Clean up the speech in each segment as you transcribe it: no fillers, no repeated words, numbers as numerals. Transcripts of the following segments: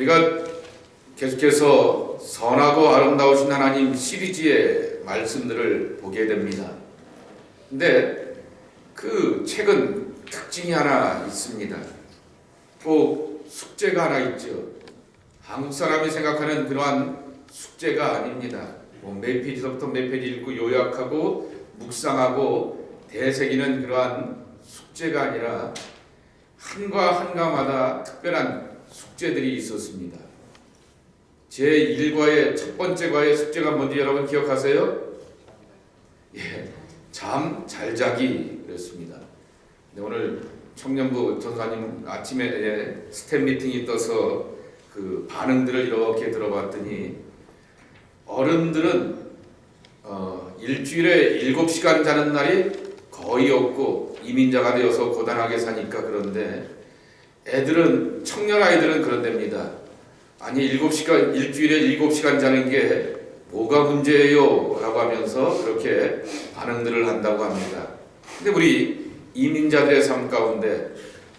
우리가 계속해서 선하고 아름다우신 하나님 시리즈의 말씀들을 보게 됩니다. 근데 그 책은 특징이 하나 있습니다. 꼭 숙제가 하나 있죠. 한국 사람이 생각하는 그러한 숙제가 아닙니다. 몇 페이지서부터 몇 페이지 읽고 요약하고 묵상하고 되새기는 그러한 숙제가 아니라 한과 한가마다 특별한 숙제들이 있었습니다. 제1과의 첫 번째 과의 숙제가 뭔지 여러분 기억하세요? 잠 잘 자기 그랬습니다. 근데 오늘 청년부 전사님 아침에 스텝 미팅이 떠서 그 반응들을 이렇게 들어봤더니 어른들은 일주일에 7시간 자는 날이 거의 없고 이민자가 되어서 고단하게 사니까 그런데 애들은 청년 아이들은 그런답니다. 아니 일주일에 7시간 자는 게 뭐가 문제예요? 라고 하면서 그렇게 반응들을 한다고 합니다. 근데 우리 이민자들의 삶 가운데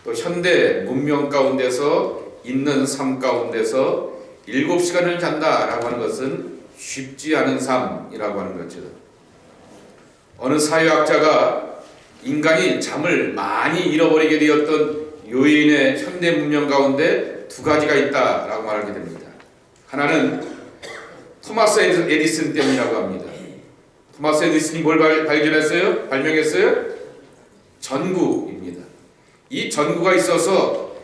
또 현대 문명 가운데서 있는 삶 가운데서 7시간을 잔다라고 하는 것은 쉽지 않은 삶이라고 하는 거죠. 어느 사회학자가 인간이 잠을 많이 잃어버리게 되었던 요인의 현대 문명 가운데 두 가지가 있다라고 말하게 됩니다. 하나는 토마스 에디슨 때문이라고 합니다. 토마스 에디슨이 뭘 발견했어요? 발명했어요? 전구입니다. 이 전구가 있어서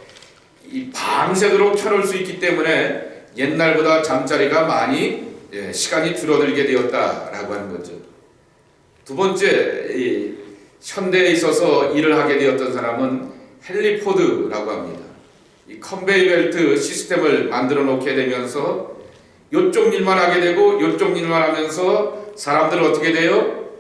밤새도록 켜놓을 수 있기 때문에 옛날보다 잠자리가 많이 시간이 줄어들게 되었다라고 하는 거죠. 두 번째, 현대에 있어서 일을 하게 되었던 사람은 헨리 포드라고 합니다. 이 컨베이 벨트 시스템을 만들어 놓게 되면서 요쪽 일만 하게 되고 요쪽 일만 하면서 사람들은 어떻게 돼요?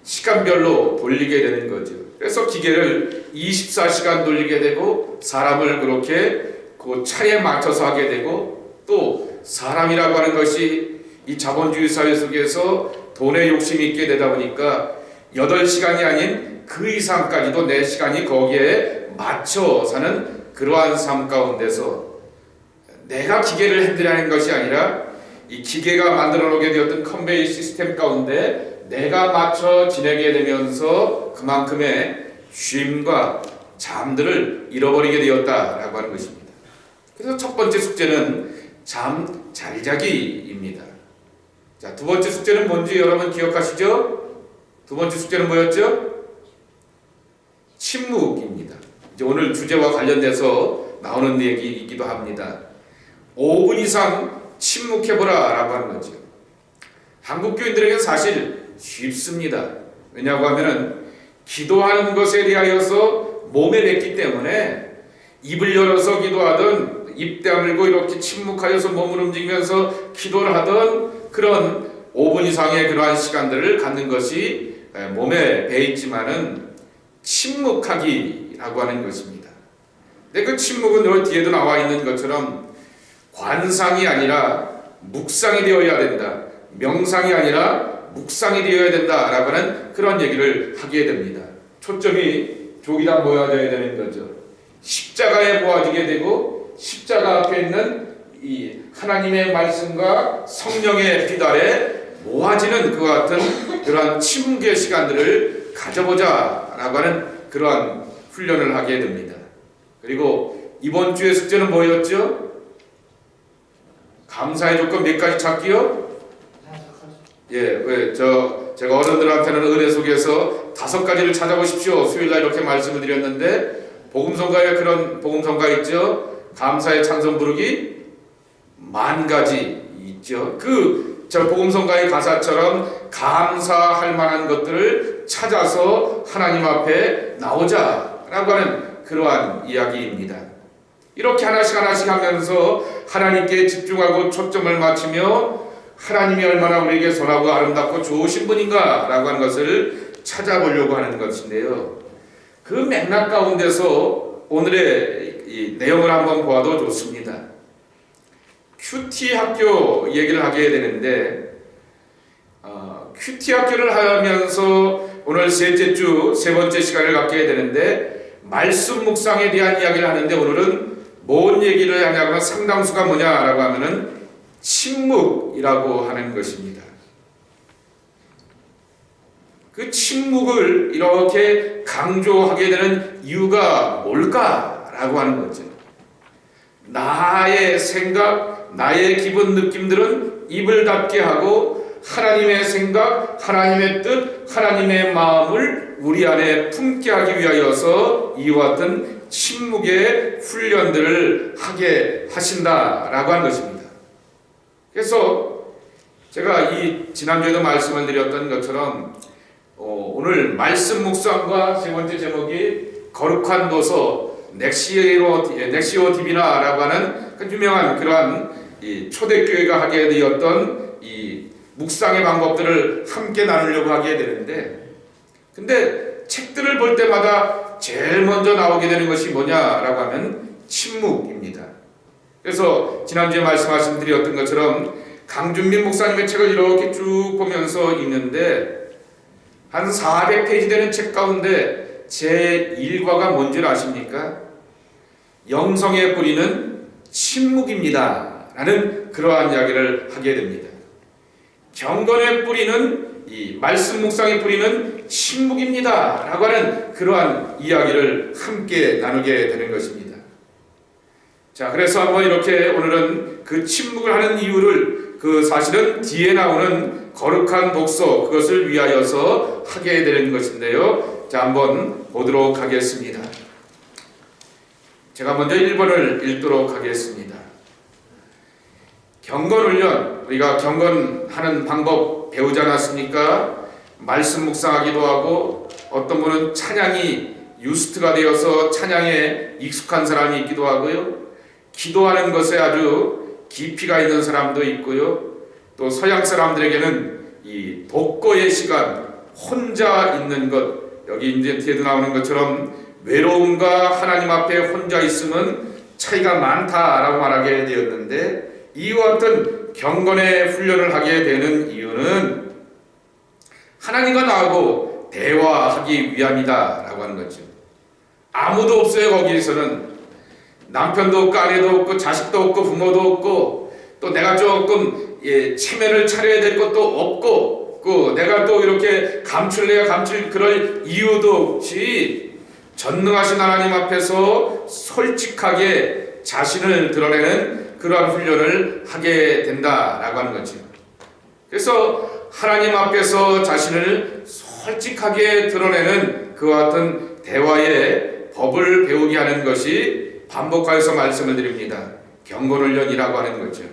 시간별로 돌리게 되는 거죠. 그래서 기계를 24시간 돌리게 되고 사람을 그렇게 그 차에 맞춰서 하게 되고 또 사람이라고 하는 것이 이 자본주의 사회 속에서 돈에 욕심이 있게 되다 보니까 8시간이 아닌 그 이상까지도 내 시간이 거기에 맞춰 사는 그러한 삶 가운데서 내가 기계를 핸들하는 것이 아니라 이 기계가 만들어 놓게 되었던 컨베이 시스템 가운데 내가 맞춰 지내게 되면서 그만큼의 쉼과 잠들을 잃어버리게 되었다라고 하는 것입니다. 그래서 첫 번째 숙제는 잠 잘 자기입니다. 자, 두 번째 숙제는 뭔지 여러분 기억하시죠? 두 번째 숙제는 뭐였죠? 침묵입니다. 이제 오늘 주제와 관련돼서 나오는 얘기이기도 합니다. 5분 이상 침묵해보라 라고 하는 거죠. 한국 교인들에게는 사실 쉽습니다. 왜냐고 하면은 기도하는 것에 대하여서 몸에 뱉기 때문에 입을 열어서 기도하든 입 다물고 이렇게 침묵하여서 몸을 움직이면서 기도를 하던 그런 5분 이상의 그러한 시간들을 갖는 것이 몸에 배있지만은 침묵하기라고 하는 것입니다. 근데 그 침묵은 여기 뒤에도 나와 있는 것처럼 관상이 아니라 묵상이 되어야 된다. 명상이 아니라 묵상이 되어야 된다라고 하는 그런 얘기를 하게 됩니다. 초점이 저기다 모아져야 되는 거죠. 십자가에 모아지게 되고 십자가 앞에 있는 이 하나님의 말씀과 성령의 빛 아래 모아지는 그와 같은 그러한 침묵의 시간들을 가져보자라고 하는 그러한 훈련을 하게 됩니다. 그리고 이번 주의 숙제는 뭐였죠? 감사의 조건 몇 가지 찾기요? 제가 어른들한테는 은혜 속에서 5가지를 찾아보십시오. 수요일날 이렇게 말씀을 드렸는데 복음성가에 그런 복음성가 있죠. 감사의 찬송 부르기 10,000가지 있죠. 저 복음성가의 가사처럼 감사할 만한 것들을 찾아서 하나님 앞에 나오자라고 하는 그러한 이야기입니다. 이렇게 하나씩 하면서 하나님께 집중하고 초점을 맞추며 하나님이 얼마나 우리에게 선하고 아름답고 좋으신 분인가 라고 하는 것을 찾아보려고 하는 것인데요. 그 맥락 가운데서 오늘의 이 내용을 한번 보아도 좋습니다. 큐티 학교 얘기를 하게 되는데 큐티 학교를 하면서 오늘 셋째 주 세 번째 시간을 갖게 되는데 말씀 묵상에 대한 이야기를 하는데 오늘은 뭔 뭔 얘기를 하냐면 상당수가 뭐냐라고 하면은 침묵이라고 하는 것입니다. 그 침묵을 이렇게 강조하게 되는 이유가 뭘까라고 하는 거죠. 나의 생각, 나의 기분, 느낌들은 입을 닫게 하고 하나님의 생각, 하나님의 뜻, 하나님의 마음을 우리 안에 품게 하기 위하여서 이와 같은 침묵의 훈련들을 하게 하신다라고 하는 것입니다. 그래서 제가 이 지난주에도 말씀을 드렸던 것처럼 오늘 말씀 묵상과 세 번째 제목이 거룩한 도서 넥시오 디비나라고 하는 유명한 그러한 이 초대교회가 하게 되었던 이 묵상의 방법들을 함께 나누려고 하게 되는데, 근데 책들을 볼 때마다 제일 먼저 나오게 되는 것이 뭐냐라고 하면 침묵입니다. 그래서 지난주에 말씀하신 드렸던 것처럼 강준민 목사님의 책을 이렇게 쭉 보면서 읽는데 한 400페이지 되는 책 가운데 제 1과가 뭔지 아십니까? 영성의 뿌리는 침묵입니다 라는 그러한 이야기를 하게 됩니다. 경건의 뿌리는, 이 말씀 묵상의 뿌리는 침묵입니다 라고 하는 그러한 이야기를 함께 나누게 되는 것입니다. 자, 그래서 한번 이렇게 오늘은 그 침묵을 하는 이유를 그 사실은 뒤에 나오는 거룩한 독서, 그것을 위하여서 하게 되는 것인데요. 자, 한번 보도록 하겠습니다. 제가 먼저 1번을 읽도록 하겠습니다. 경건훈련, 우리가 경건하는 방법 배우지 않았습니까? 말씀 묵상하기도 하고, 어떤 분은 찬양이 유스트가 되어서 찬양에 익숙한 사람이 있기도 하고요. 기도하는 것에 아주 깊이가 있는 사람도 있고요. 또 서양 사람들에게는 이 독거의 시간, 혼자 있는 것, 여기 이제 뒤에도 나오는 것처럼 외로움과 하나님 앞에 혼자 있음은 차이가 많다라고 말하게 되었는데, 이와 같은 경건의 훈련을 하게 되는 이유는 하나님과 나하고 대화하기 위함이다라고 하는 거죠. 아무도 없어요. 거기에서는 남편도 없고 아내도 없고 자식도 없고 부모도 없고, 또 내가 조금 체면을 차려야 될 것도 없고, 내가 또 이렇게 감출 그럴 이유도 없이 전능하신 하나님 앞에서 솔직하게 자신을 드러내는 그러한 훈련을 하게 된다라고 하는 거죠. 그래서 하나님 앞에서 자신을 솔직하게 드러내는 그와 같은 대화의 법을 배우게 하는 것이 반복하여서 말씀을 드립니다. 경건훈련이라고 하는 거죠.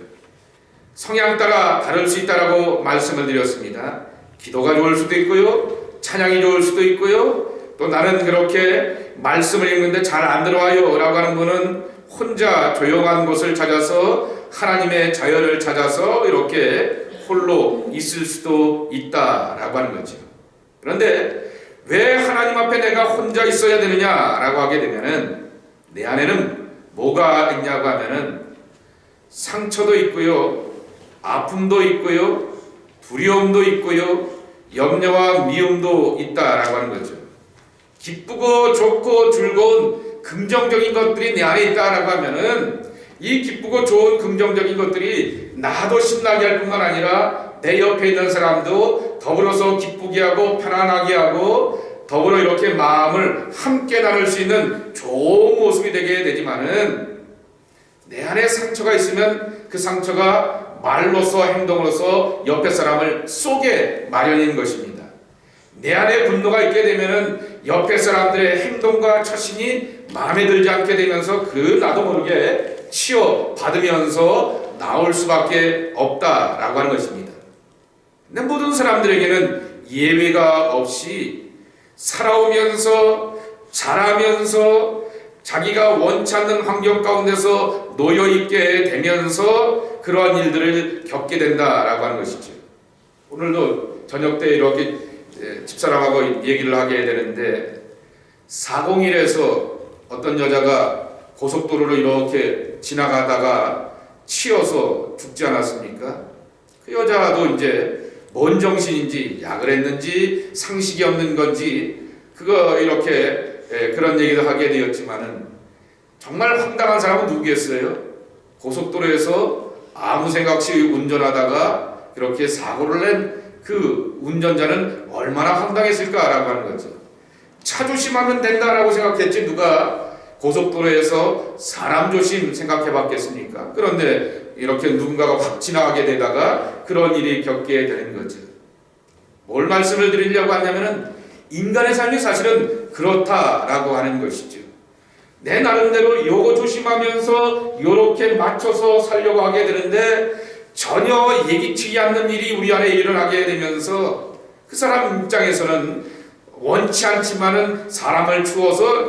성향 따라 다를 수 있다라고 말씀을 드렸습니다. 기도가 좋을 수도 있고요, 찬양이 좋을 수도 있고요, 또 나는 그렇게 말씀을 읽는데 잘 안 들어와요 라고 하는 분은 혼자 조용한 곳을 찾아서 하나님의 자연을 찾아서 이렇게 홀로 있을 수도 있다라고 하는 거죠. 그런데 왜 하나님 앞에 내가 혼자 있어야 되느냐라고 하게 되면은 내 안에는 뭐가 있냐고 하면은 상처도 있고요, 아픔도 있고요, 두려움도 있고요, 염려와 미움도 있다라고 하는 거죠. 기쁘고 좋고 즐거운 긍정적인 것들이 내 안에 있다라고 하면은 이 기쁘고 좋은 긍정적인 것들이 나도 신나게 할 뿐만 아니라 내 옆에 있는 사람도 더불어서 기쁘게 하고 편안하게 하고 더불어 이렇게 마음을 함께 나눌 수 있는 좋은 모습이 되게 되지만은, 내 안에 상처가 있으면 그 상처가 말로서 행동으로서 옆에 사람을 쏘게 마련인 것입니다. 내 안에 분노가 있게 되면은 옆에 사람들의 행동과 처신이 마음에 들지 않게 되면서 그 나도 모르게 치유받으면서 나올 수밖에 없다라고 하는 것입니다. 근데 모든 사람들에게는 예외가 없이 살아오면서 자라면서 자기가 원치 않는 환경 가운데서 놓여있게 되면서 그러한 일들을 겪게 된다라고 하는 것이죠. 오늘도 저녁 때 이렇게 집사람하고 얘기를 하게 되는데, 401에서 어떤 여자가 고속도로로 이렇게 지나가다가 치여서 죽지 않았습니까? 그 여자도 이제 뭔 정신인지 약을 했는지 상식이 없는 건지 그거 이렇게 그런 얘기도 하게 되었지만은, 정말 황당한 사람은 누구겠어요? 고속도로에서 아무 생각 없이 운전하다가 그렇게 사고를 낸 그 운전자는 얼마나 황당했을까라고 하는 거죠. 차 조심하면 된다라고 생각했지 누가 고속도로에서 사람 조심 생각해 봤겠습니까? 그런데 이렇게 누군가가 확 지나가게 되다가 그런 일이 겪게 되는 거죠. 뭘 말씀을 드리려고 하냐면은 인간의 삶이 사실은 그렇다라고 하는 것이죠. 내 나름대로 요거 조심하면서 요렇게 맞춰서 살려고 하게 되는데 전혀 예기치 않는 일이 우리 안에 일어나게 되면서 그 사람 입장에서는 원치 않지만은 사람을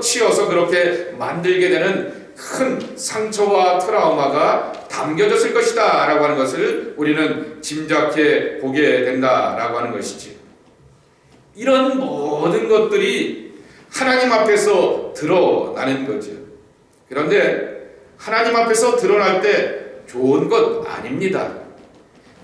치어서 그렇게 만들게 되는 큰 상처와 트라우마가 담겨졌을 것이다 라고 하는 것을 우리는 짐작해 보게 된다라고 하는 것이지. 이런 모든 것들이 하나님 앞에서 드러나는 거죠. 그런데 하나님 앞에서 드러날 때 좋은 것 아닙니다.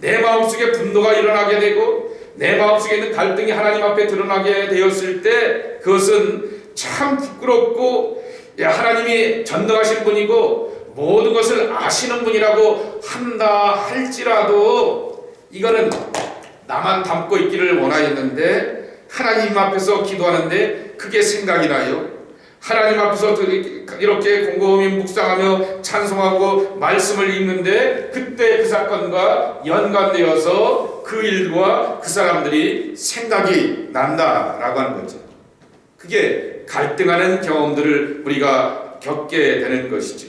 내 마음속에 분노가 일어나게 되고 내 마음속에 있는 갈등이 하나님 앞에 드러나게 되었을 때 그것은 참 부끄럽고 하나님이 전능하신 분이고 모든 것을 아시는 분이라고 한다 할지라도 이거는 나만 담고 있기를 원하였는데 하나님 앞에서 기도하는데 그게 생각이 나요. 하나님 앞에서 이렇게 곰곰이 묵상하며 찬송하고 말씀을 읽는데 그때 그 사건과 연관되어서 그 일과 그 사람들이 생각이 난다라고 하는 거죠. 그게 갈등하는 경험들을 우리가 겪게 되는 것이죠.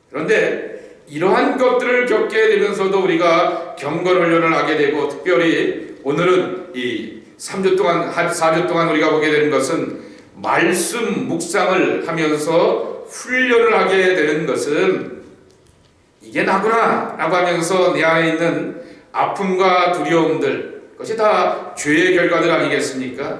그런데 이러한 것들을 겪게 되면서도 우리가 경건훈련을 하게 되고 특별히 오늘은 이 3주 동안 4주 동안 우리가 보게 되는 것은 말씀 묵상을 하면서 훈련을 하게 되는 것은 이게 나구나 라고 하면서 내 안에 있는 아픔과 두려움들 그것이 다 죄의 결과들 아니겠습니까?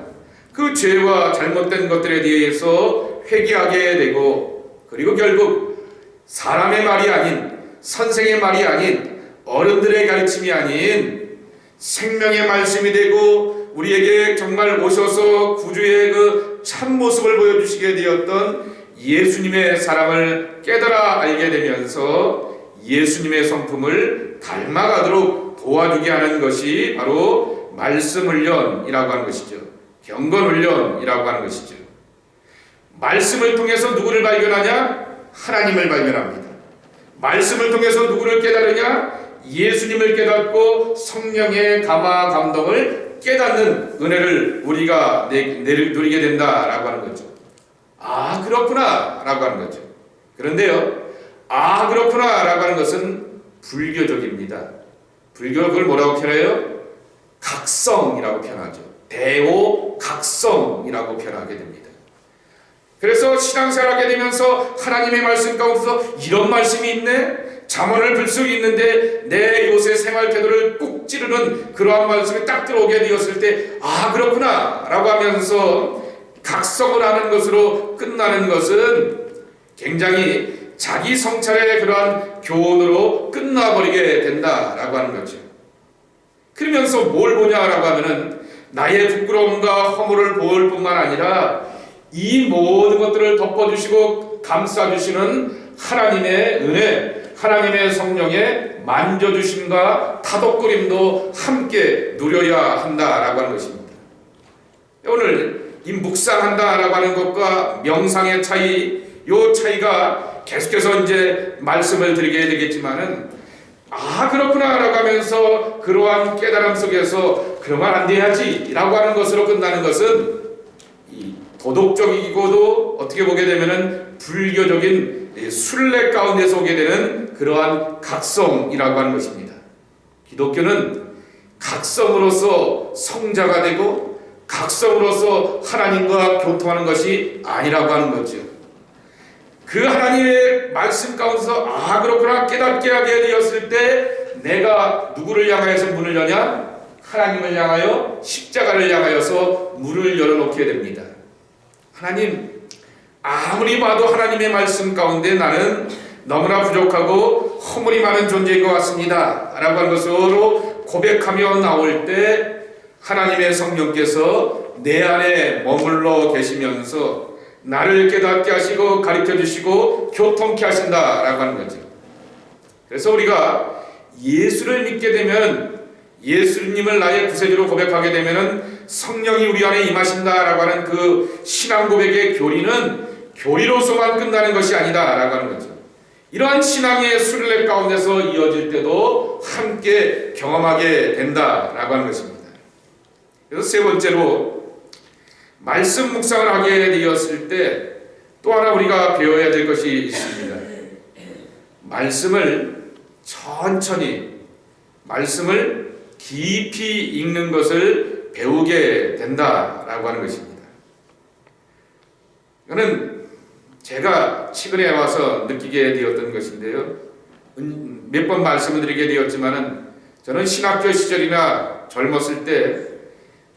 그 죄와 잘못된 것들에 대해서 회개하게 되고 그리고 결국 사람의 말이 아닌 선생의 말이 아닌 어른들의 가르침이 아닌 생명의 말씀이 되고 우리에게 정말 오셔서 구주의 그 참모습을 보여주시게 되었던 예수님의 사랑을 깨달아 알게 되면서 예수님의 성품을 닮아가도록 도와주게 하는 것이 바로 말씀훈련이라고 하는 것이죠. 경건훈련이라고 하는 것이죠. 말씀을 통해서 누구를 발견하냐? 하나님을 발견합니다. 말씀을 통해서 누구를 깨달으냐? 예수님을 깨닫고 성령의 감화 감동을 깨닫는 은혜를 우리가 누리게 된다라고 하는 거죠. 아 그렇구나 라고 하는 거죠. 그런데요, 아 그렇구나 라고 하는 것은 불교적입니다. 불교가 그걸 뭐라고 표현해요? 각성이라고 표현하죠. 대오각성이라고 표현하게 됩니다. 그래서 신앙생활하게 되면서 하나님의 말씀 가운데서 이런 말씀이 있네? 잠언을 불쑥 있는데 내 요새 생활 태도를 꾹 찌르는 그러한 말씀이 딱 들어오게 되었을 때 아 그렇구나 라고 하면서 각성을 하는 것으로 끝나는 것은 굉장히 자기 성찰의 그러한 교훈으로 끝나버리게 된다라고 하는 거죠. 그러면서 뭘 보냐라고 하면은 나의 부끄러움과 허물을 볼 뿐만 아니라 이 모든 것들을 덮어주시고 감싸주시는 하나님의 은혜, 하나님의 성령의 만져주심과 타독거림도 함께 누려야 한다라고 하는 것입니다. 오늘 이 묵상한다라고 하는 것과 명상의 차이, 요 차이가 계속해서 이제 말씀을 드리게 되겠지만은 아 그렇구나라고 하면서 그러한 깨달음 속에서 그러면 안 돼야지라고 하는 것으로 끝나는 것은 이 도덕적이고도 어떻게 보게 되면은 불교적인 순례 가운데서 오게 되는 그러한 각성이라고 하는 것입니다. 기독교는 각성으로서 성자가 되고 각성으로서 하나님과 교통하는 것이 아니라고 하는 거죠. 그 하나님의 말씀 가운데서 아 그렇구나 깨닫게 하게 되었을 때 내가 누구를 향하여서 문을 여냐? 하나님을 향하여 십자가를 향하여서 문을 열어놓게 됩니다. 하나님 아무리 봐도 하나님의 말씀 가운데 나는 너무나 부족하고 허물이 많은 존재인 것 같습니다 라고 하는 것으로 고백하며 나올 때 하나님의 성령께서 내 안에 머물러 계시면서 나를 깨닫게 하시고 가르쳐 주시고 교통케 하신다라고 하는 거죠. 그래서 우리가 예수를 믿게 되면, 예수님을 나의 구세주로 고백하게 되면은 성령이 우리 안에 임하신다라고 하는 그 신앙 고백의 교리는 교리로서만 끝나는 것이 아니다라고 하는 거죠. 이러한 신앙의 순례 가운데서 이어질 때도 함께 경험하게 된다라고 하는 것입니다. 그래서 세 번째로 말씀 묵상을 하게 되었을 때 또 하나 우리가 배워야 될 것이 있습니다. 말씀을 천천히, 말씀을 깊이 읽는 것을 배우게 된다라고 하는 것입니다. 이거는 제가 최근에 와서 느끼게 되었던 것인데요. 몇 번 말씀을 드리게 되었지만은 저는 신학교 시절이나 젊었을 때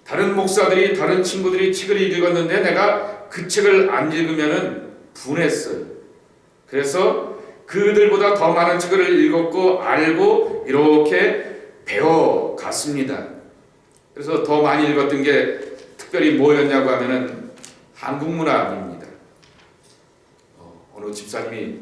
다른 목사들이, 다른 친구들이 책을 읽었는데 내가 그 책을 안 읽으면은 분했어요. 그래서 그들보다 더 많은 책을 읽었고 알고 이렇게 배워갔습니다. 그래서 더 많이 읽었던 게 특별히 뭐였냐고 하면은 한국 문학입니다. 어느 집사님이,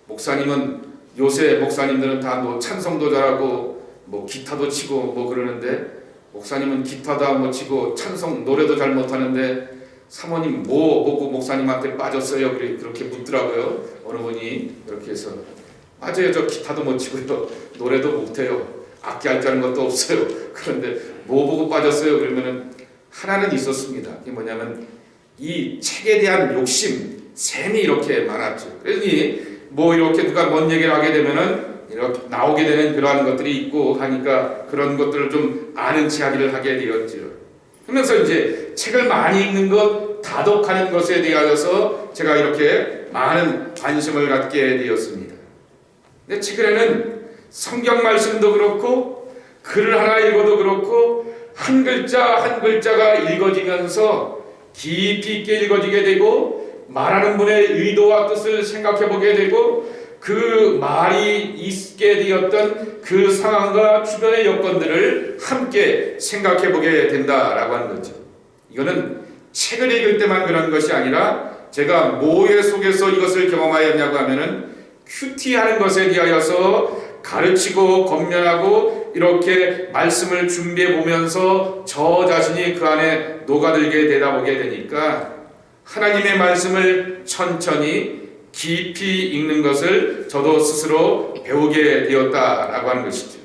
목사님은, 요새 목사님들은 다 뭐 찬송도 잘하고 뭐 기타도 치고 뭐 그러는데 목사님은 기타도 못 치고 찬송 노래도 잘 못하는데 사모님 뭐 보고 목사님한테 빠졌어요? 그렇게 묻더라고요. 어느 분이 그렇게 해서 맞아요, 저 기타도 못 치고요, 노래도 못해요, 악기 할 줄 아는 것도 없어요. 그런데 뭐 보고 빠졌어요? 그러면은 하나는 있었습니다. 그게 뭐냐면 이 책에 대한 욕심, 샘이 이렇게 많았죠. 그러니 뭐 이렇게 누가 뭔 얘기를 하게 되면은 이렇게 나오게 되는 그러한 것들이 있고 하니까 그런 것들을 좀 아는 체 하기를 하게 되었죠. 그러면서 이제 책을 많이 읽는 것, 다독하는 것에 대하여서 제가 이렇게 많은 관심을 갖게 되었습니다. 근데 최근에는 성경 말씀도 그렇고 글을 하나 읽어도 그렇고 한 글자 한 글자가 읽어지면서 깊이 있게 읽어지게 되고 말하는 분의 의도와 뜻을 생각해 보게 되고 그 말이 있게 되었던 그 상황과 주변의 여건들을 함께 생각해 보게 된다라고 하는 거죠. 이거는 책을 읽을 때만 그런 것이 아니라 제가 뭐에 속에서 이것을 경험하였냐고 하면은 큐티하는 것에 대하여서 가르치고 권면하고 이렇게 말씀을 준비해 보면서 저 자신이 그 안에 녹아들게 되다 보게 되니까 하나님의 말씀을 천천히 깊이 읽는 것을 저도 스스로 배우게 되었다라고 하는 것이죠.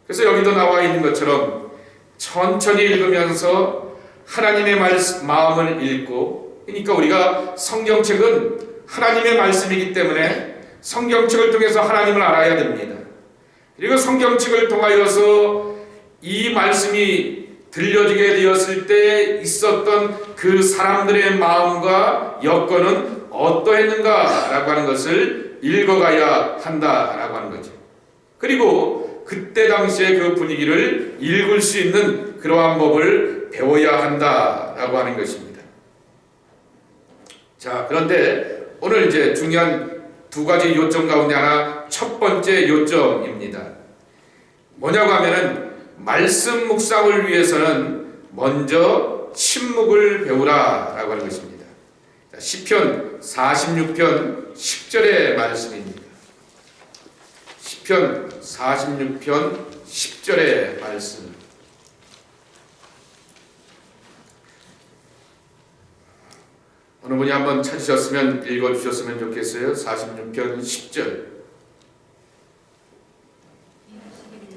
그래서 여기도 나와 있는 것처럼 천천히 읽으면서 하나님의 마음을 읽고, 그러니까 우리가 성경책은 하나님의 말씀이기 때문에 성경책을 통해서 하나님을 알아야 됩니다. 그리고 성경책을 통하여서 이 말씀이 들려지게 되었을 때 있었던 그 사람들의 마음과 여건은 어떠했는가라고 하는 것을 읽어가야 한다라고 하는 거죠. 그리고 그때 당시에 그 분위기를 읽을 수 있는 그러한 법을 배워야 한다라고 하는 것입니다. 자, 그런데 오늘 이제 중요한 두 가지 요점 가운데 하나, 첫 번째 요점입니다. 뭐냐고 하면은 말씀 묵상을 위해서는 먼저 침묵을 배우라라고 하는 것입니다. 시편 46편 10절의 말씀입니다. 시편 46편 10절의 말씀. 어느 분이 한번 찾으셨으면 읽어주셨으면 좋겠어요. 46편 10절.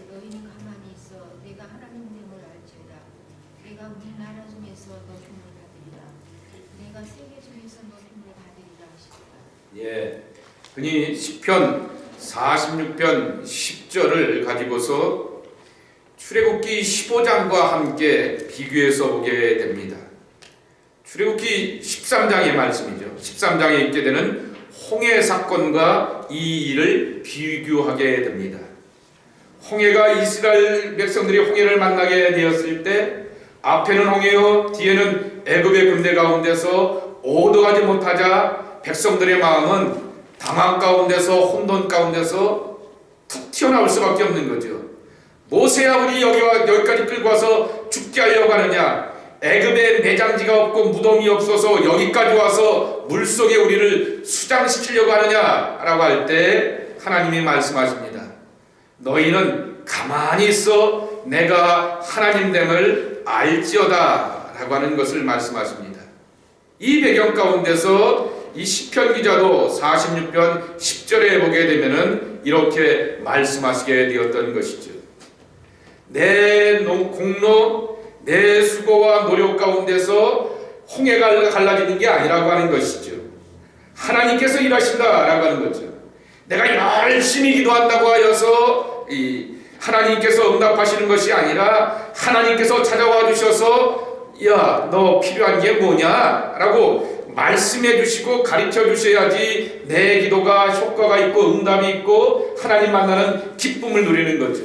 너희는 가만히 있어 내가 하나님됨을 알지어다. 내가 우리나라 중에서 높임을 받으리라. 내가 세계 중에서 높임을 받으리라 하시리라. 예, 그니 시편 46편 10절을 가지고서 출애굽기 15장과 함께 비교해서 보게 됩니다. 출애굽기 13장의 말씀이죠. 13장에 있게 되는 홍해 사건과 이 일을 비교하게 됩니다. 홍해가 이스라엘 백성들이 홍해를 만나게 되었을 때 앞에는 홍해요, 뒤에는 애굽의 군대 가운데서 오도가지 못하자 백성들의 마음은 당황 가운데서 혼돈 가운데서 툭 튀어나올 수밖에 없는 거죠. 모세야, 우리 여기까지 끌고 와서 죽게 하려고 하느냐? 애굽에 매장지가 없고 무덤이 없어서 여기까지 와서 물속에 우리를 수장시키려고 하느냐라고 할 때 하나님이 말씀하십니다. 너희는 가만히 있어 내가 하나님됨을 알지어다 라고 하는 것을 말씀하십니다. 이 배경 가운데서 이 시편 기자도 46편 10절에 보게 되면은 이렇게 말씀하시게 되었던 것이죠. 내 공로, 내 수고와 노력 가운데서 홍해가 갈라지는 게 아니라고 하는 것이죠. 하나님께서 일하신다라고 하는 거죠. 내가 열심히 기도한다고 하여서 하나님께서 응답하시는 것이 아니라 하나님께서 찾아와 주셔서 야, 너 필요한 게 뭐냐? 라고 말씀해 주시고 가르쳐 주셔야지 내 기도가 효과가 있고 응답이 있고 하나님 만나는 기쁨을 누리는 거죠.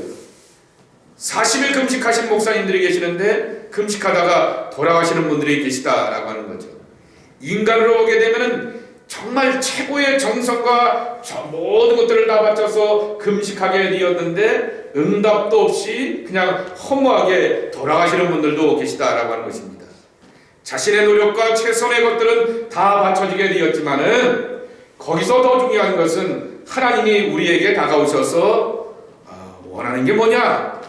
40일 금식하신 목사님들이 계시는데 금식하다가 돌아가시는 분들이 계시다라고 하는 거죠. 인간으로 보게 되면은 정말 최고의 정성과 모든 것들을 다 바쳐서 금식하게 되었는데 응답도 없이 그냥 허무하게 돌아가시는 분들도 계시다라고 하는 것입니다. 자신의 노력과 최선의 것들은 다 바쳐지게 되었지만은 거기서 더 중요한 것은 하나님이 우리에게 다가오셔서 원하는 게 뭐냐?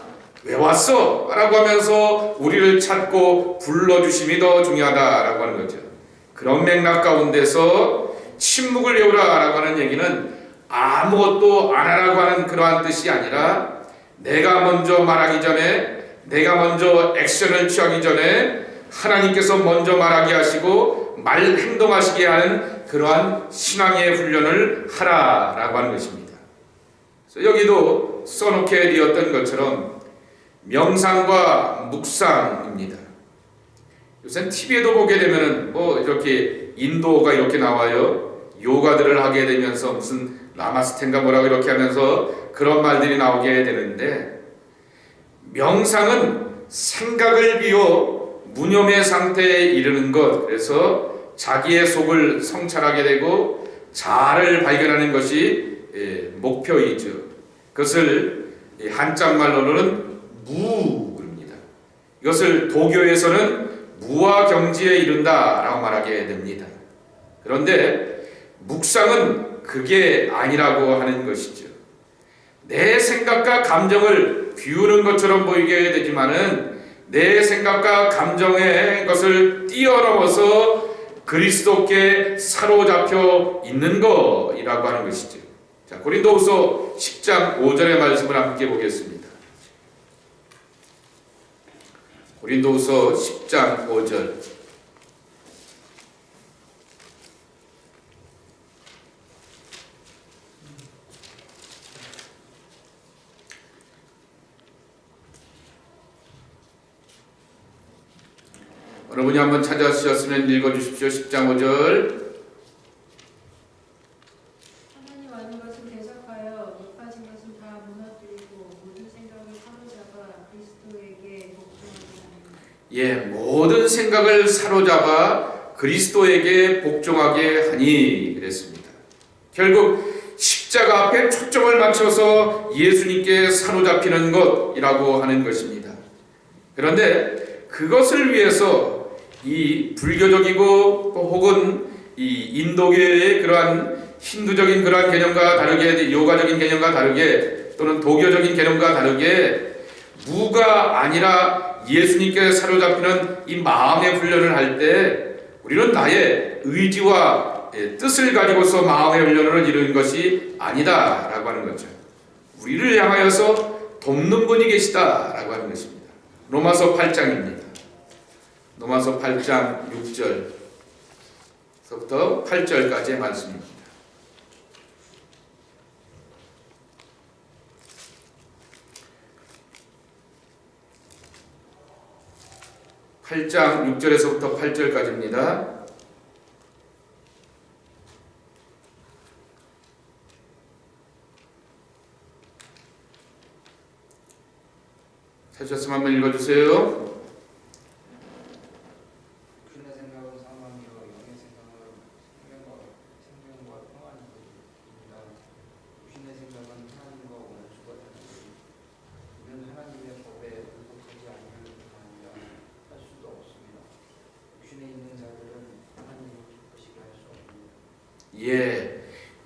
왜 왔어? 라고 하면서 우리를 찾고 불러주심이 더 중요하다라고 하는 거죠. 그런 맥락 가운데서 침묵을 외우라 라고 하는 얘기는 아무것도 안 하라고 하는 그러한 뜻이 아니라 내가 먼저 말하기 전에, 내가 먼저 액션을 취하기 전에 하나님께서 먼저 말하게 하시고 행동하시게 하는 그러한 신앙의 훈련을 하라라고 하는 것입니다. 그래서 여기도 써놓게 되었던 것처럼 명상과 묵상입니다. 요새 TV에도 보게 되면은 이렇게 인도가 이렇게 나와요. 요가들을 하게 되면서 무슨 라마스텐가 뭐라고 이렇게 하면서 그런 말들이 나오게 되는데, 명상은 생각을 비워 무념의 상태에 이르는 것, 그래서 자기의 속을 성찰하게 되고 자아를 발견하는 것이 목표이죠. 그것을 한자말로는 무입니다. 이것을 도교에서는 무아경지에 이른다라고 말하게 됩니다. 그런데 묵상은 그게 아니라고 하는 것이죠. 내 생각과 감정을 비우는 것처럼 보이게 되지만은 내 생각과 감정의 것을 뛰어넘어서 그리스도께 사로잡혀 있는 것이라고 하는 것이죠. 자, 고린도후서 10장 5절의 말씀을 함께 보겠습니다. 고린도후서 10장 5절. 여러분이 한번 찾아주셨으면 읽어주십시오. 10장 5절. 하나님 아는 것은 대적하여 높아진 것은 다 무너뜨리고 모든 생각을 사로잡아 그리스도에게 복종하게 하니. 모든 생각을 사로잡아 그리스도에게 복종하게 하니 그랬습니다. 결국 십자가 앞에 초점을 맞춰서 예수님께 사로잡히는 것이라고 하는 것입니다. 그런데 그것을 위해서 이 불교적이고 혹은 이 인도계의 그러한 힌두적인 그러한 개념과 다르게, 요가적인 개념과 다르게, 또는 도교적인 개념과 다르게 무가 아니라 예수님께 사로잡히는 이 마음의 훈련을 할 때 우리는 나의 의지와 뜻을 가지고서 마음의 훈련을 이루는 것이 아니다 라고 하는 거죠. 우리를 향하여서 돕는 분이 계시다 라고 하는 것입니다. 로마서 8장입니다. 로마서 8장 6절서부터 8절까지의 말씀입니다. (8장 6절에서부터 8절까지입니다) 찾으셨으면 한번 읽어주세요.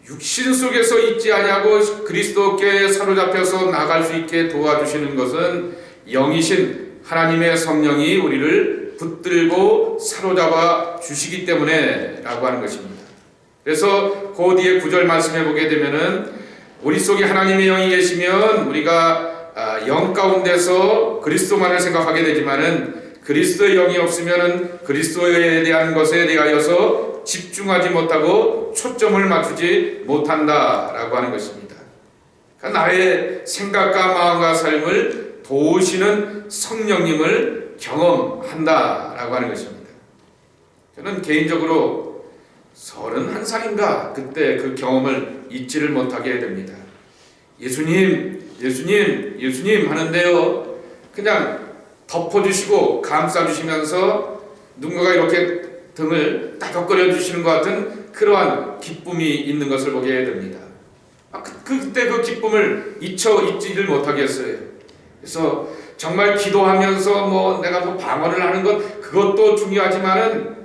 육신 속에서 있지 아니하고 그리스도께 사로잡혀서 나갈 수 있게 도와주시는 것은 영이신 하나님의 성령이 우리를 붙들고 사로잡아 주시기 때문에 라고 하는 것입니다. 그래서 그 뒤에 9절 말씀해 보게 되면은 우리 속에 하나님의 영이 계시면 우리가 영 가운데서 그리스도만을 생각하게 되지만은 그리스도의 영이 없으면은 그리스도에 대한 것에 대하여서 집중하지 못하고 초점을 맞추지 못한다라고 하는 것입니다. 그러니까 나의 생각과 마음과 삶을 도우시는 성령님을 경험한다라고 하는 것입니다. 저는 개인적으로 31살인가 그때 그 경험을 잊지를 못하게 됩니다. 예수님 하는데요, 그냥 덮어주시고 감싸주시면서 누군가가 이렇게 등을 따덕거려 주시는 것 같은 그러한 기쁨이 있는 것을 보게 됩니다. 그때 그 기쁨을 잊지를 못하겠어요. 그래서 정말 기도하면서 내가 방언을 하는 것 그것도 중요하지만은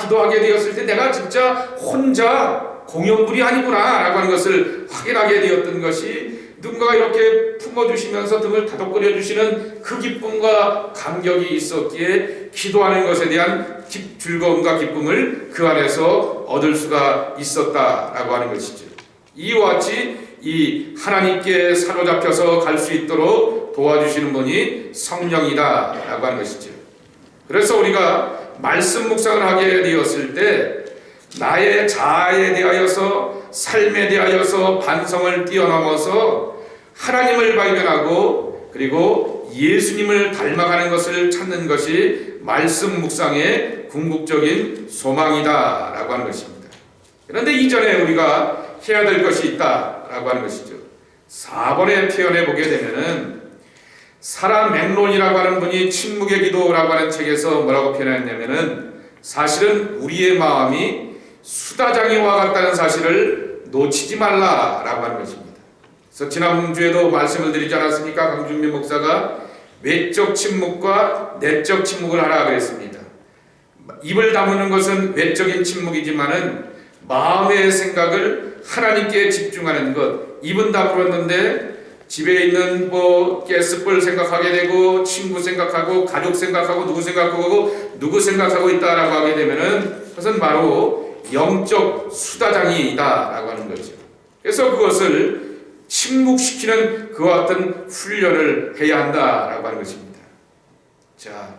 기도하게 되었을 때 내가 진짜 혼자 공연불이 아니구나 라고 하는 것을 확인하게 되었던 것이 누군가가 이렇게 품어주시면서 등을 다독거려 주시는 그 기쁨과 감격이 있었기에 기도하는 것에 대한 즐거움과 기쁨을 그 안에서 얻을 수가 있었다라고 하는 것이죠. 이와 같이 이 하나님께 사로잡혀서 갈 수 있도록 도와주시는 분이 성령이다라고 하는 것이죠. 그래서 우리가 말씀 묵상을 하게 되었을 때 나의 자아에 대하여서 삶에 대하여서 반성을 뛰어넘어서 하나님을 발견하고 그리고 예수님을 닮아가는 것을 찾는 것이 말씀 묵상의 궁극적인 소망이다라고 하는 것입니다. 그런데 이전에 우리가 해야 될 것이 있다라고 하는 것이죠. 4번에 표현해 보게 되면은 사라 맥론이라고 하는 분이 침묵의 기도라고 하는 책에서 뭐라고 표현했냐면은 사실은 우리의 마음이 수다장이와 같다는 사실을 놓치지 말라라고 하는 것입니다. 그래서 지난주에도 말씀을 드리지 않았습니까? 강준민 목사가 외적 침묵과 내적 침묵을 하라 그랬습니다. 입을 다무는 것은 외적인 침묵이지만은 마음의 생각을 하나님께 집중하는 것. 입은 다물었는데 집에 있는 가스불 생각하게 되고 친구 생각하고 가족 생각하고 누구 생각하고 있다라고 하게 되면은 그것은 바로 영적 수다장이다라고 하는 거죠. 그래서 그것을 침묵시키는 그와 같은 훈련을 해야 한다라고 하는 것입니다. 자,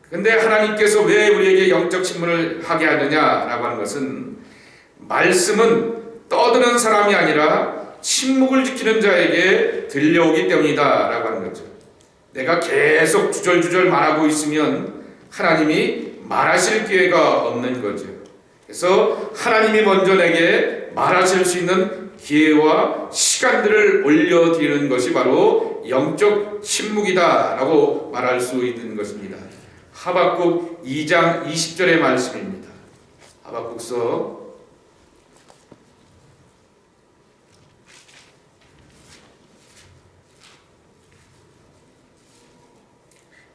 근데 하나님께서 왜 우리에게 영적 침묵을 하게 하느냐라고 하는 것은 말씀은 떠드는 사람이 아니라 침묵을 지키는 자에게 들려오기 때문이다라고 하는 거죠. 내가 계속 주절주절 말하고 있으면 하나님이 말하실 기회가 없는 거죠. 그래서 하나님이 먼저 내게 말하실 수 있는 기회와 시간들을 올려드리는 것이 바로 영적 침묵이다라고 말할 수 있는 것입니다. 하박국 2장 20절의 말씀입니다. 하박국서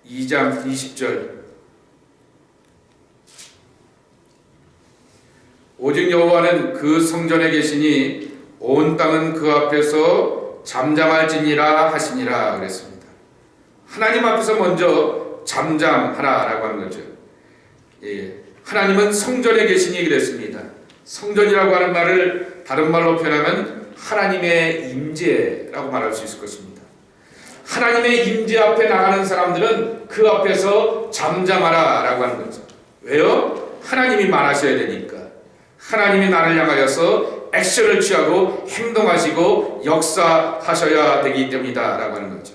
2장 20절 오직 여호와는 그 성전에 계시니 온 땅은 그 앞에서 잠잠할지니라 하시니라 그랬습니다. 하나님 앞에서 먼저 잠잠하라라고 하는 거죠. 하나님은 성전에 계시니 그랬습니다. 성전이라고 하는 말을 다른 말로 표현하면 하나님의 임재라고 말할 수 있을 것입니다. 하나님의 임재 앞에 나가는 사람들은 그 앞에서 잠잠하라라고 하는 거죠. 왜요? 하나님이 말하셔야 되니까. 하나님이 나를 향하여서 액션을 취하고 행동하시고 역사하셔야 되기 때문이다라고 하는 거죠.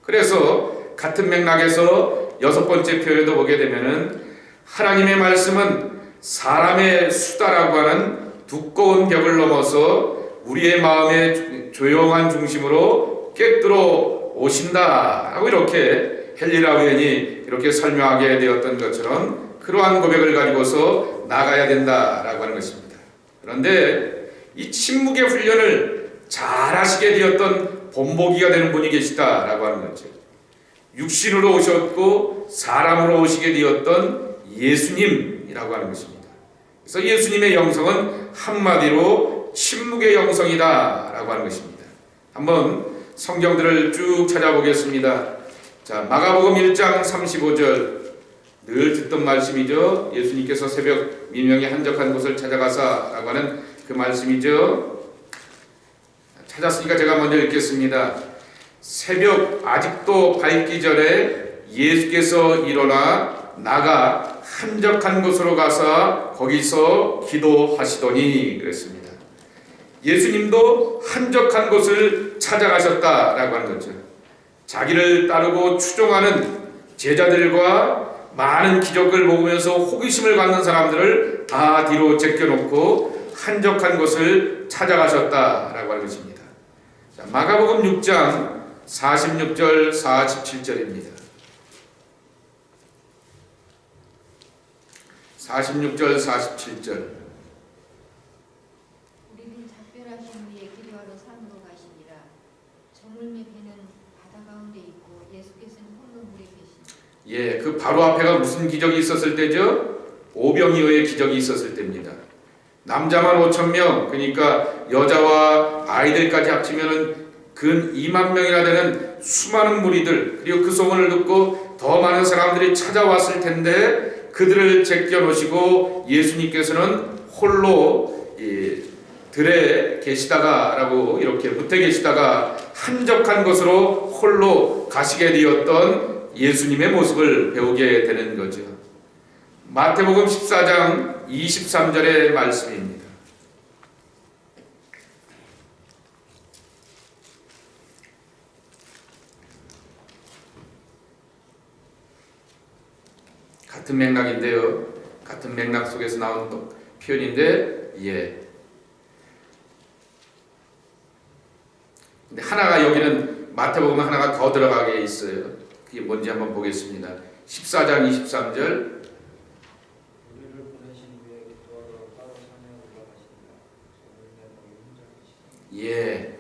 그래서 같은 맥락에서 6번째 표현도 보게 되면은 하나님의 말씀은 사람의 수다라고 하는 두꺼운 벽을 넘어서 우리의 마음의 조용한 중심으로 꿰뚫어 오신다 하고 이렇게 헨리 라우엔이 이렇게 설명하게 되었던 것처럼 그러한 고백을 가지고서 나가야 된다라고 하는 것입니다. 그런데 이 침묵의 훈련을 잘 하시게 되었던 본보기가 되는 분이 계시다라고 하는 거죠. 육신으로 오셨고 사람으로 오시게 되었던 예수님이라고 하는 것입니다. 그래서 예수님의 영성은 한마디로 침묵의 영성이다라고 하는 것입니다. 한번 성경들을 쭉 찾아보겠습니다. 자, 마가복음 1장 35절, 늘 듣던 말씀이죠. 예수님께서 새벽 민명에 한적한 곳을 찾아가사라고 하는 그 말씀이죠. 찾았으니까 제가 먼저 읽겠습니다. 새벽 아직도 밝기 전에 예수께서 일어나 나가 한적한 곳으로 가서 거기서 기도하시더니 그랬습니다. 예수님도 한적한 곳을 찾아가셨다라고 하는 거죠. 자기를 따르고 추종하는 제자들과 많은 기적을 먹으면서 호기심을 갖는 사람들을 다 뒤로 제껴놓고 한적한 곳을 찾아가셨다라고 하는 것입니다. 자, 마가복음 6장 46절 47절입니다. 46절 47절. 우리는 작별하신 후에 기도하러 산으로 가시니라. 저물매 배는 바다 가운데 있고 예수께서는 홀로 물에 계시니라. 예, 그 바로 앞에가 무슨 기적이 있었을 때죠? 오병이어의 기적이 있었을 때입니다. 남자만 5,000명, 그러니까 여자와 아이들까지 합치면은 근 2만 명이나 되는 수많은 무리들, 그리고 그 소문을 듣고 더 많은 사람들이 찾아왔을 텐데 그들을 제껴놓으시고 예수님께서는 홀로 들에 계시다가라고 이렇게 묻에 계시다가 한적한 곳으로 홀로 가시게 되었던 예수님의 모습을 배우게 되는 거죠. 마태복음 14장 23절의 말씀입니다. 같은 맥락인데요. 같은 맥락 속에서 나온 표현인데, 예. 근데 하나가 여기는 마태복음 하나가 더 들어가게 있어요. 그게 뭔지 한번 보겠습니다. 14장 23절. 예,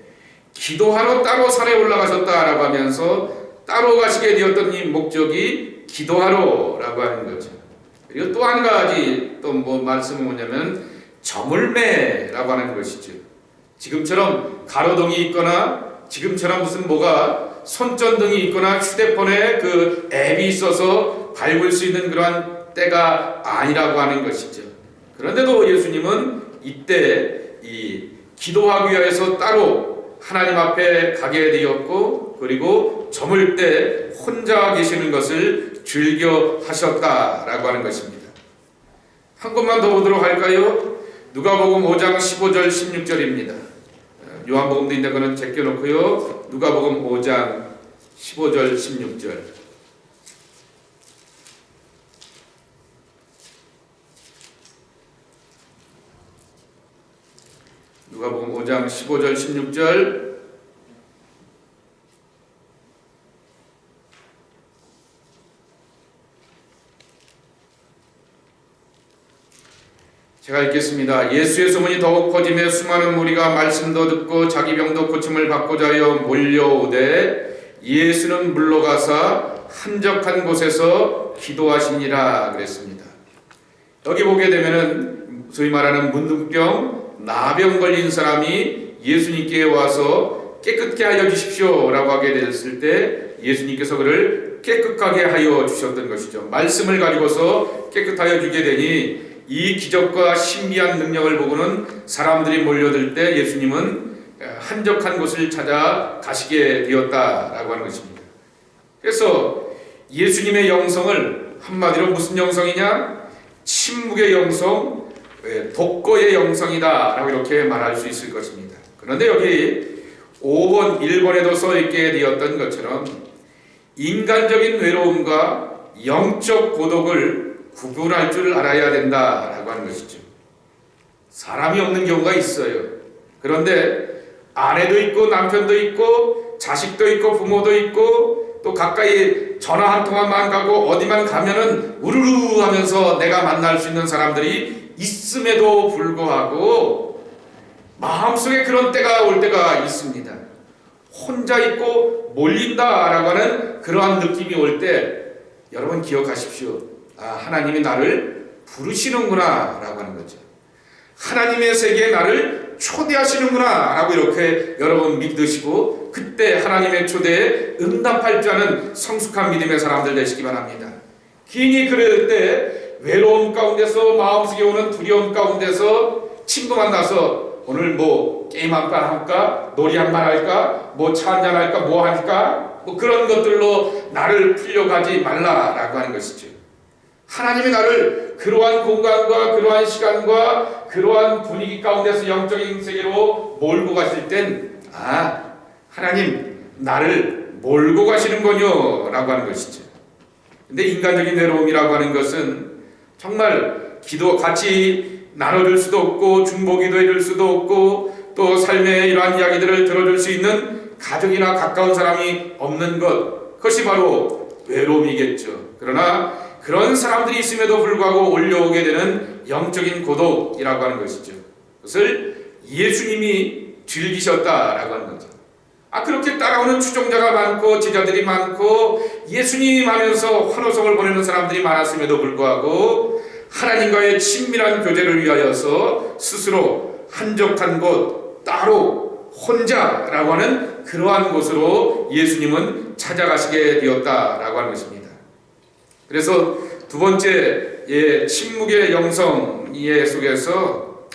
기도하러 따로 산에 올라가셨다라고 하면서 따로 가시게 되었던 이 목적이 기도하러라고 하는 거죠. 그리고 또 한 가지 또 뭐 말씀은 뭐냐면 저물매라고 하는 것이죠. 지금처럼 가로등이 있거나 지금처럼 무슨 뭐가 손전등이 있거나 휴대폰에 그 앱이 있어서 밟을 수 있는 그러한 때가 아니라고 하는 것이죠. 그런데도 예수님은 이때 이 기도하기 위해서 따로 하나님 앞에 가게 되었고 그리고 저물 때 혼자 계시는 것을 즐겨 하셨다라고 하는 것입니다. 한 곳만 더 보도록 할까요? 누가복음 5장 15절 16절입니다. 요한복음도 있는데 그는 제껴놓고요. 누가복음 5장 15절 16절. 누가복음 5장 15절 16절. 제가 읽겠습니다. 예수의 소문이 더욱 퍼지며 수많은 무리가 말씀도 듣고 자기 병도 고침을 받고자 하여 몰려오되 예수는 물러가사 한적한 곳에서 기도하시니라 그랬습니다. 여기 보게 되면은 소위 말하는 문둥병, 나병 걸린 사람이 예수님께 와서 깨끗게 하여 주십시오라고 하게 됐을 때 예수님께서 그를 깨끗하게 하여 주셨던 것이죠. 말씀을 가지고서 깨끗하여 주게 되니 이 기적과 신비한 능력을 보고는 사람들이 몰려들 때 예수님은 한적한 곳을 찾아 가시게 되었다라고 하는 것입니다. 그래서 예수님의 영성을 한마디로 무슨 영성이냐? 침묵의 영성, 독거의 영성이다라고 이렇게 말할 수 있을 것입니다. 그런데 여기 5번, 1번에도 써있게 되었던 것처럼 인간적인 외로움과 영적 고독을 구분할 줄 알아야 된다라고 하는 것이죠. 사람이 없는 경우가 있어요. 그런데 아내도 있고 남편도 있고 자식도 있고 부모도 있고 또 가까이 전화 한 통화만 가고 어디만 가면은 우르르 하면서 내가 만날 수 있는 사람들이 있음에도 불구하고 마음속에 그런 때가 올 때가 있습니다. 혼자 있고 몰린다라고 하는 그러한 느낌이 올 때 여러분 기억하십시오. 하나님이 나를 부르시는구나 라고 하는 거죠. 하나님의 세계에 나를 초대하시는구나 라고 이렇게 여러분 믿으시고 그때 하나님의 초대에 응답할 줄 아는 성숙한 믿음의 사람들 되시기 바랍니다. 기인이 그럴 때 외로움 가운데서 마음속에 오는 두려움 가운데서 친구 만나서 오늘 뭐 게임 한 판 할까? 놀이 한 판 할까? 뭐 차 한잔 할까? 뭐 할까? 뭐 그런 것들로 나를 풀려가지 말라라고 하는 것이죠. 하나님이 나를 그러한 공간과 그러한 시간과 그러한 분위기 가운데서 영적인 세계로 몰고 가실 땐 하나님 나를 몰고 가시는군요 라고 하는 것이죠. 근데 인간적인 외로움이라고 하는 것은 정말 기도 같이 나눠줄 수도 없고 중보기도 해줄 수도 없고 또 삶의 이러한 이야기들을 들어줄 수 있는 가족이나 가까운 사람이 없는 것, 그것이 바로 외로움이겠죠. 그러나 그런 사람들이 있음에도 불구하고 올려오게 되는 영적인 고독이라고 하는 것이죠. 그것을 예수님이 즐기셨다라고 하는 거죠. 그렇게 따라오는 추종자가 많고 제자들이 많고 예수님 하면서 환호성을 보내는 사람들이 많았음에도 불구하고 하나님과의 친밀한 교제를 위하여서 스스로 한적한 곳 따로 혼자라고 하는 그러한 곳으로 예수님은 찾아가시게 되었다라고 하는 것입니다. 그래서 두 번째 침묵의 영성 속에서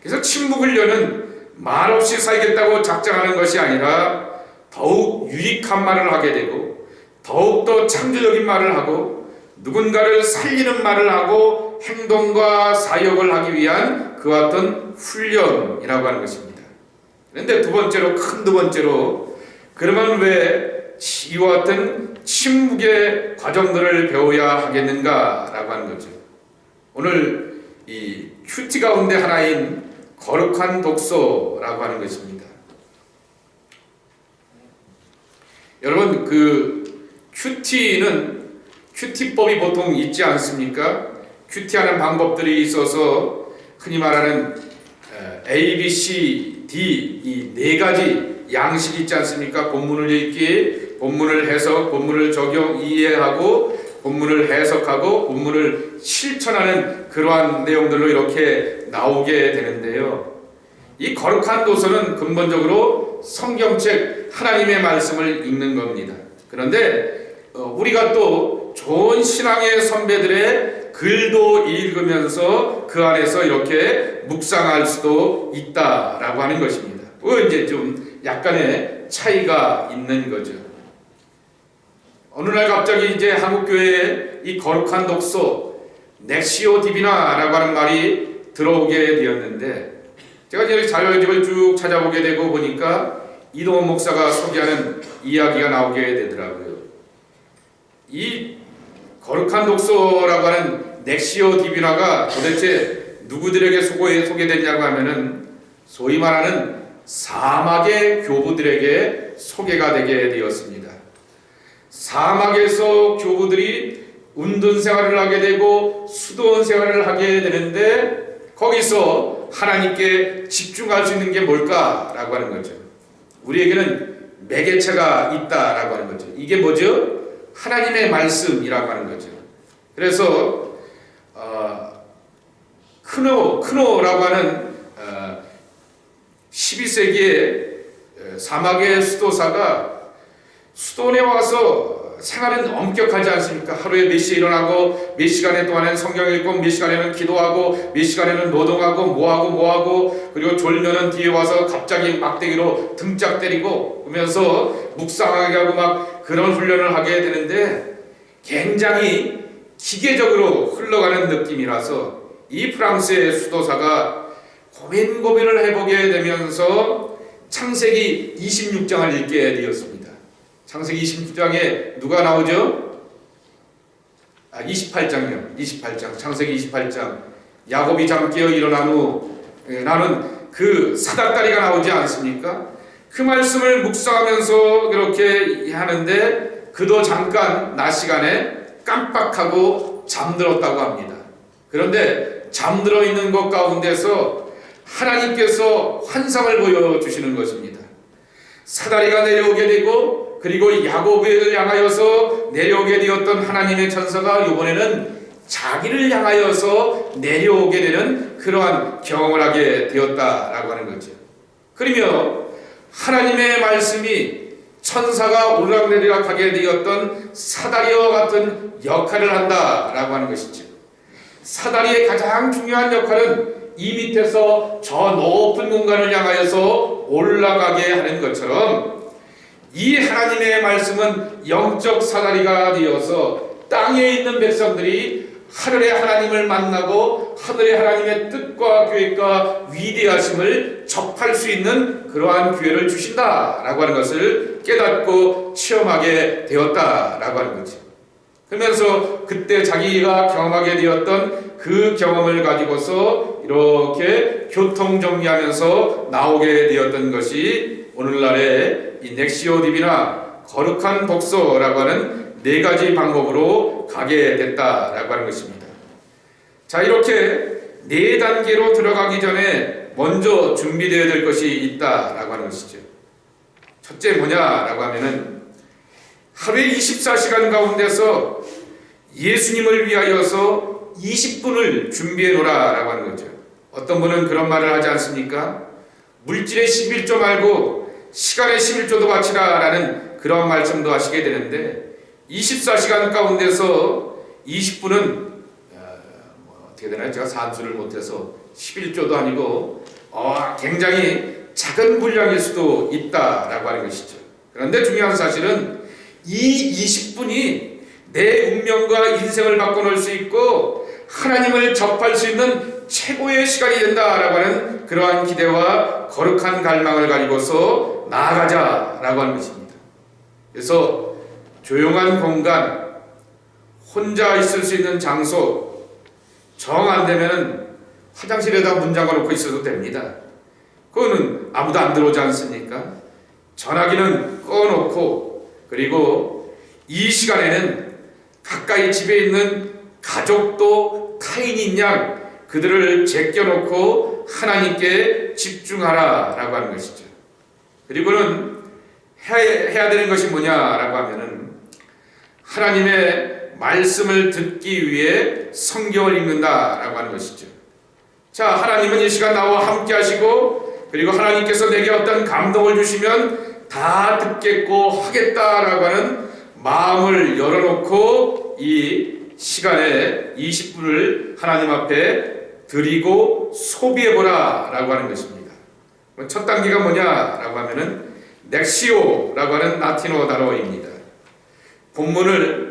그래서 침묵을 여는 말없이 살겠다고 작정하는 것이 아니라 더욱 유익한 말을 하게 되고 더욱더 창조적인 말을 하고 누군가를 살리는 말을 하고 행동과 사역을 하기 위한 그와 같은 훈련이라고 하는 것입니다. 그런데 두 번째로 그러면 왜 이와 같은 침묵의 과정들을 배워야 하겠는가라고 하는 거죠. 오늘 이 큐티 가운데 하나인 거룩한 독서라고 하는 것입니다. 여러분 그 큐티법이 보통 있지 않습니까? 큐티하는 방법들이 있어서 흔히 말하는 A, B, C, D 이 네 가지 양식이 있지 않습니까? 본문을 읽기, 본문을 해석, 본문을 적용, 이해하고 본문을 해석하고 본문을 실천하는 그러한 내용들로 이렇게 나오게 되는데요. 이 거룩한 도서는 근본적으로 성경책 하나님의 말씀을 읽는 겁니다. 그런데 우리가 또 좋은 신앙의 선배들의 글도 읽으면서 그 안에서 이렇게 묵상할 수도 있다라고 하는 것입니다. 이제 좀 약간의 차이가 있는 거죠. 어느 날 갑자기 이제 한국교회에 이 거룩한 독서 넥시오 디비나라고 하는 말이 들어오게 되었는데 제가 이제 자료집을 쭉 찾아보게 되고 보니까 이동원 목사가 소개하는 이야기가 나오게 되더라고요. 이 거룩한 독서라고 하는 넥시오 디비나가 도대체 누구들에게 소개됐냐고 하면은 소위 말하는 사막의 교부들에게 소개가 되게 되었습니다. 사막에서 교부들이 운동 생활을 하게 되고 수도원 생활을 하게 되는데 거기서 하나님께 집중할 수 있는 게 뭘까라고 하는 거죠. 우리에게는 매개체가 있다라고 하는 거죠. 이게 뭐죠? 하나님의 말씀이라고 하는 거죠. 그래서 크노라고 하는 12세기의 사막의 수도사가 수도원에 와서 생활은 엄격하지 않습니까? 하루에 몇 시에 일어나고 몇 시간에 동안에는 성경 읽고 몇 시간에는 기도하고 몇 시간에는 노동하고 뭐하고 그리고 졸면은 뒤에 와서 갑자기 막대기로 등짝 때리고 그러면서 묵상하게 하고 막 그런 훈련을 하게 되는데 굉장히 기계적으로 흘러가는 느낌이라서 이 프랑스의 수도사가 고민을 해보게 되면서 창세기 26장을 읽게 되었습니다. 창세기 26장에 누가 나오죠? 28장이요. 28장. 창세기 28장. 야곱이 잠 깨어 일어난 후 나는 그 사닥다리가 나오지 않습니까? 그 말씀을 묵상하면서 이렇게 하는데 그도 잠깐 낮 시간에 깜빡하고 잠들었다고 합니다. 그런데 잠들어 있는 것 가운데서 하나님께서 환상을 보여주시는 것입니다. 사다리가 내려오게 되고 그리고 야곱을 향하여서 내려오게 되었던 하나님의 천사가 이번에는 자기를 향하여서 내려오게 되는 그러한 경험을 하게 되었다라고 하는 거죠. 그러며 하나님의 말씀이 천사가 오르락내리락 하게 되었던 사다리와 같은 역할을 한다라고 하는 것이죠. 사다리의 가장 중요한 역할은 이 밑에서 저 높은 공간을 향하여서 올라가게 하는 것처럼 이 하나님의 말씀은 영적 사다리가 되어서 땅에 있는 백성들이 하늘의 하나님을 만나고 하늘의 하나님의 뜻과 계획과 위대하심을 접할 수 있는 그러한 기회를 주신다라고 하는 것을 깨닫고 체험하게 되었다라고 하는 거죠. 그러면서 그때 자기가 경험하게 되었던 그 경험을 가지고서 이렇게 교통 정리하면서 나오게 되었던 것이 오늘날의 이 넥시오 디비나 거룩한 독서라고 하는 4가지 방법으로 가게 됐다라고 하는 것입니다. 자, 이렇게 4단계로 들어가기 전에 먼저 준비되어야 될 것이 있다라고 하는 것이죠. 첫째 뭐냐라고 하면은 하루에 24시간 가운데서 예수님을 위하여서 20분을 준비해 놓으라라고 하는 거죠. 어떤 분은 그런 말을 하지 않습니까? 물질의 11조 말고 시간의 11조도 바치라라는 그런 말씀도 하시게 되는데 24시간 가운데서 20분은 어떻게 되나요? 제가 산수를 못해서 11조도 아니고 굉장히 작은 분량일 수도 있다라고 하는 것이죠. 그런데 중요한 사실은 이 20분이 내 운명과 인생을 바꿔놓을 수 있고 하나님을 접할 수 있는 최고의 시간이 된다라고 하는 그러한 기대와 거룩한 갈망을 가지고서 나아가자라고 하는 것입니다. 그래서 조용한 공간, 혼자 있을 수 있는 장소, 정 안 되면 화장실에다 문 잠가놓고 있어도 됩니다. 그거는 아무도 안 들어오지 않습니까? 전화기는 꺼놓고, 그리고 이 시간에는 가까이 집에 있는 가족도 타인인 양 그들을 제껴놓고 하나님께 집중하라라고 하는 것이죠. 그리고는 해야 되는 것이 뭐냐라고 하면은 하나님의 말씀을 듣기 위해 성경을 읽는다라고 하는 것이죠. 자, 하나님은 이 시간 나와 함께 하시고 그리고 하나님께서 내게 어떤 감동을 주시면 다 듣겠고 하겠다라고 하는 마음을 열어놓고 이 시간에 20분을 하나님 앞에 드리고 소비해보라 라고 하는 것입니다. 첫 단계가 뭐냐라고 하면은 넥시오라고 하는 라틴어 단어입니다. 본문을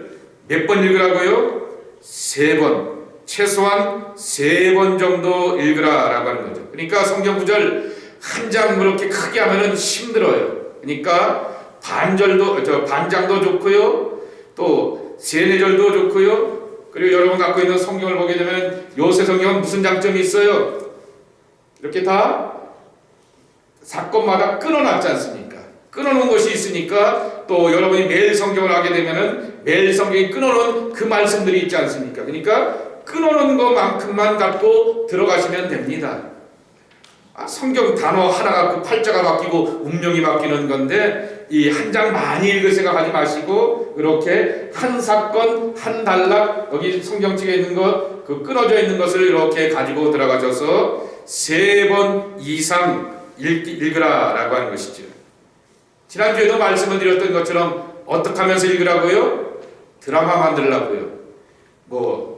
몇 번 읽으라고요? 3번, 최소한 3번 정도 읽으라라고 하는 거죠. 그러니까 성경 구절 한 장 그렇게 크게 하면은 힘들어요. 그러니까 반장도 좋고요, 또 세네절도 좋고요. 그리고 여러분 갖고 있는 성경을 보게 되면 요새 성경은 무슨 장점이 있어요? 이렇게 다 사건마다 끊어놨지 않습니까? 끊어놓은 것이 있으니까 또 여러분이 매일 성경을 하게 되면은 매일 성경이 끊어놓은 그 말씀들이 있지 않습니까? 그러니까 끊어놓은 것만큼만 갖고 들어가시면 됩니다. 성경 단어 하나 갖고 팔자가 바뀌고 운명이 바뀌는 건데 이 한 장 많이 읽을 생각하지 마시고 이렇게 한 사건 한 단락 여기 성경책에 있는 것 그 끊어져 있는 것을 이렇게 가지고 들어가셔서 3번 이상 읽으라라고 하는 것이죠. 지난주에도 말씀을 드렸던 것처럼 어떻게 하면서 읽으라고요? 드라마 만들라고요.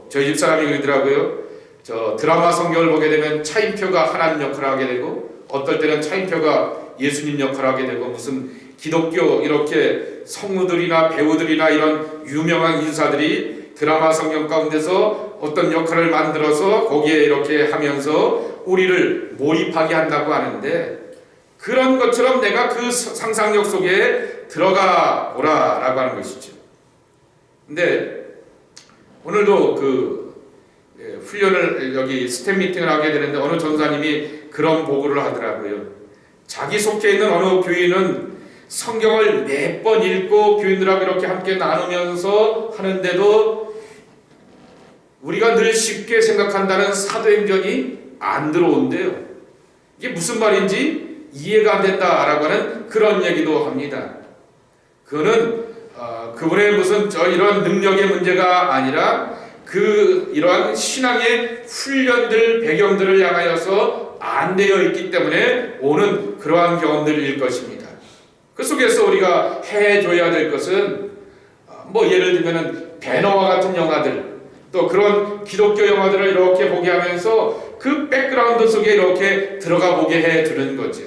저희 집사람이 그러더라고요. 저 드라마 성경을 보게 되면 차인표가 하나님 역할을 하게 되고 어떨 때는 차인표가 예수님 역할을 하게 되고 무슨 기독교 이렇게 성우들이나 배우들이나 이런 유명한 인사들이 드라마 성경 가운데서 어떤 역할을 만들어서 거기에 이렇게 하면서 우리를 몰입하게 한다고 하는데 그런 것처럼 내가 그 상상력 속에 들어가 보라라고 하는 것이죠. 근데 오늘도 훈련을 여기 스텝 미팅을 하게 되는데 어느 전사님이 그런 보고를 하더라고요. 자기 속해 있는 어느 교인은 성경을 몇 번 읽고 교인들하고 이렇게 함께 나누면서 하는데도 우리가 늘 쉽게 생각한다는 사도행전이 안 들어온대요. 이게 무슨 말인지 이해가 안 된다라고 하는 그런 얘기도 합니다. 그거는 그분의 무슨 이런 능력의 문제가 아니라 이러한 신앙의 훈련들 배경들을 향하여서 안되어 있기 때문에 오는 그러한 경험들일 것입니다. 그 속에서 우리가 해줘야 될 것은 예를 들면은 배너와 같은 영화들, 또 그런 기독교 영화들을 이렇게 보게 하면서 그 백그라운드 속에 이렇게 들어가 보게 해주는 거죠.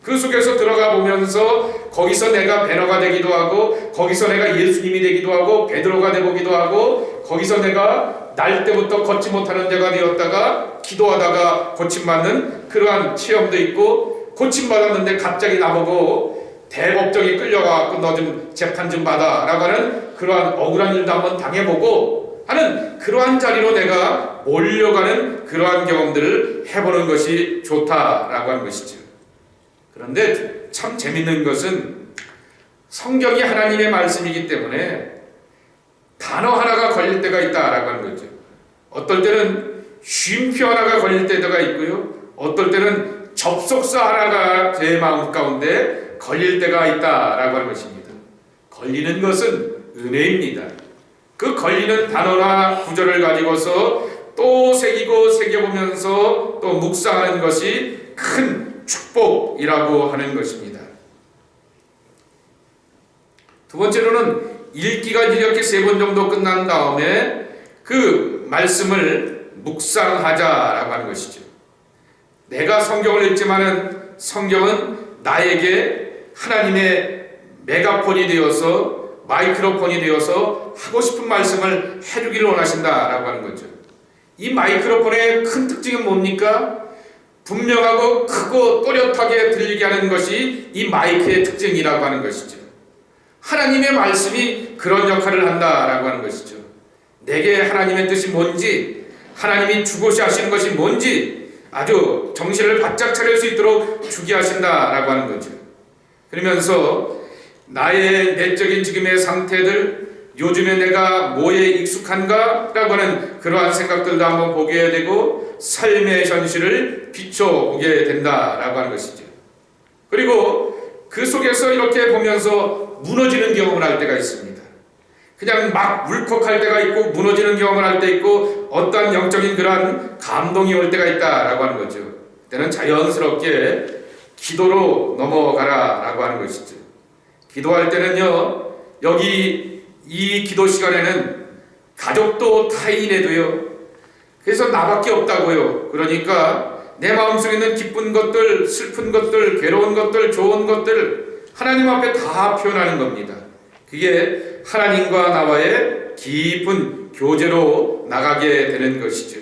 그 속에서 들어가 보면서 거기서 내가 배너가 되기도 하고, 거기서 내가 예수님이 되기도 하고, 베드로가 되보기도 하고, 거기서 내가 날 때부터 걷지 못하는 자가 되었다가 기도하다가 고침받는 그러한 체험도 있고, 고침받았는데 갑자기 나보고 대법정에 끌려가고 너 좀 재판 좀 받아 라고 하는 그러한 억울한 일도 한번 당해보고 하는 그러한 자리로 내가 몰려가는 그러한 경험들을 해보는 것이 좋다라고 하는 것이죠. 그런데 참 재밌는 것은 성경이 하나님의 말씀이기 때문에 단어 하나가 걸릴 때가 있다라고 하는 거죠. 어떨 때는 쉼표 하나가 걸릴 때가 있고요, 어떨 때는 접속사 하나가 제 마음 가운데 걸릴 때가 있다라고 하는 것입니다. 걸리는 것은 은혜입니다. 그 걸리는 단어나 구절을 가지고서 또 새겨보면서 또 묵상하는 것이 큰 축복이라고 하는 것입니다. 두 번째로는 읽기가 이렇게 3번 정도 끝난 다음에 그 말씀을 묵상하자라고 하는 것이죠. 내가 성경을 읽지만은 성경은 나에게 하나님의 메가폰이 되어서, 마이크로폰이 되어서 하고 싶은 말씀을 해주기를 원하신다라고 하는 거죠. 이 마이크로폰의 큰 특징은 뭡니까? 분명하고 크고 또렷하게 들리게 하는 것이 이 마이크의 특징이라고 하는 것이죠. 하나님의 말씀이 그런 역할을 한다라고 하는 것이죠. 내게 하나님의 뜻이 뭔지, 하나님이 주고자 하시는 것이 뭔지 아주 정신을 바짝 차릴 수 있도록 주게 하신다라고 하는 거죠. 그러면서 나의 내적인 지금의 상태들, 요즘에 내가 뭐에 익숙한가? 라고 하는 그러한 생각들도 한번 보게 되고 삶의 현실을 비춰보게 된다라고 하는 것이죠. 그리고 그 속에서 이렇게 보면서 무너지는 경험을 할 때가 있습니다. 그냥 막 울컥할 때가 있고 무너지는 경험을 할 때 있고 어떠한 영적인 그러한 감동이 올 때가 있다라고 하는 거죠. 그때는 자연스럽게 기도로 넘어가라 라고 하는 것이죠. 기도할 때는요, 여기 이 기도 시간에는 가족도 타인해도요, 그래서 나밖에 없다고요. 그러니까 내 마음속에 있는 기쁜 것들, 슬픈 것들, 괴로운 것들, 좋은 것들 하나님 앞에 다 표현하는 겁니다. 그게 하나님과 나와의 깊은 교제로 나가게 되는 것이죠.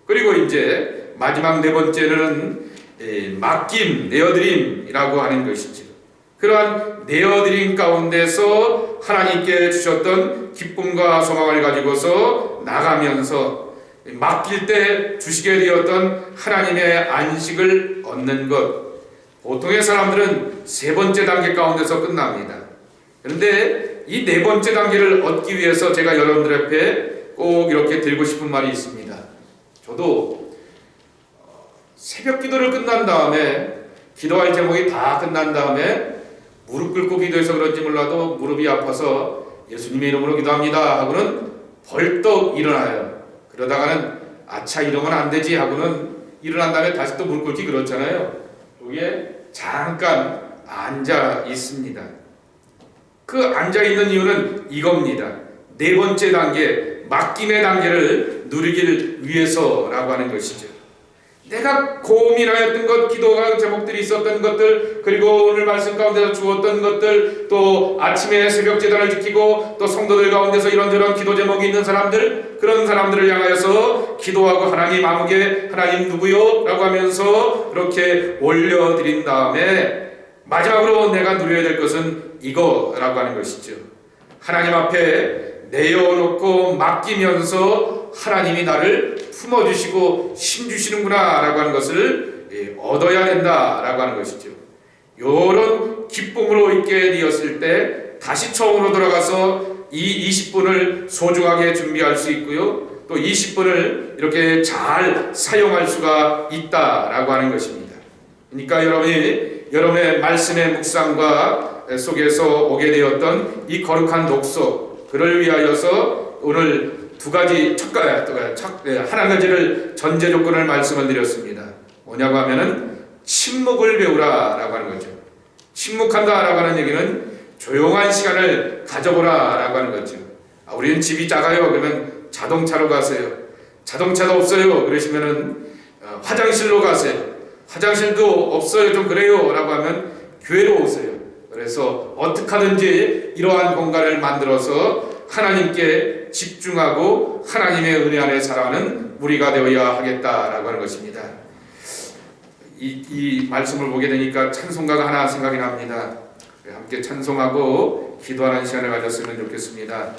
그리고 이제 마지막 4번째는 맡김, 내어드림이라고 하는 것이죠. 그러한 내어드림 가운데서 하나님께 주셨던 기쁨과 소망을 가지고서 나가면서 맡길 때 주시게 되었던 하나님의 안식을 얻는 것. 보통의 사람들은 3번째 단계 가운데서 끝납니다. 그런데 이 4번째 단계를 얻기 위해서 제가 여러분들 앞에 꼭 이렇게 드리고 싶은 말이 있습니다. 저도 새벽 기도를 끝난 다음에, 기도할 제목이 다 끝난 다음에 무릎 꿇고 기도해서 그런지 몰라도 무릎이 아파서 예수님의 이름으로 기도합니다 하고는 벌떡 일어나요. 그러다가는 아차 이러면 안 되지 하고는 일어난 다음에 다시 또 무릎 꿇기 그렇잖아요. 여기에 잠깐 앉아 있습니다. 그 앉아 있는 이유는 이겁니다. 4번째 단계, 맡김의 단계를 누리길 위해서라고 하는 것이죠. 내가 고민하였던 것, 기도가 제목들이 있었던 것들, 그리고 오늘 말씀 가운데서 주었던 것들, 또 아침에 새벽 제단을 지키고 또 성도들 가운데서 이런저런 기도 제목이 있는 사람들, 그런 사람들을 향하여서 기도하고 하나님 아무개, 하나님 누구요? 라고 하면서 이렇게 올려드린 다음에 마지막으로 내가 누려야 될 것은 이거라고 하는 것이죠. 하나님 앞에 내어놓고 맡기면서 하나님이 나를 품어주시고 힘주시는구나 라고 하는 것을 얻어야 된다 라고 하는 것이죠. 이런 기쁨으로 있게 되었을 때 다시 처음으로 돌아가서 이 20분을 소중하게 준비할 수 있고요, 또 20분을 이렇게 잘 사용할 수가 있다라고 하는 것입니다. 그러니까 여러분의 말씀의 묵상과 속에서 오게 되었던 이 거룩한 독서, 그를 위하여서 오늘 두 가지 한 가지를 전제 조건을 말씀을 드렸습니다. 뭐냐고 하면은 침묵을 배우라라고 하는 거죠. 침묵한다라고 하는 얘기는 조용한 시간을 가져보라라고 하는 거죠. 우리는 집이 작아요. 그러면 자동차로 가세요. 자동차도 없어요. 그러시면은 화장실로 가세요. 화장실도 없어요. 좀 그래요. 라고 하면 교회로 오세요. 그래서 어떻게 하든지 이러한 공간을 만들어서 하나님께 집중하고 하나님의 은혜 안에 살아가는 우리가 되어야 하겠다라고 하는 것입니다. 이 말씀을 보게 되니까 찬송가가 하나 생각이 납니다. 함께 찬송하고 기도하는 시간을 가졌으면 좋겠습니다.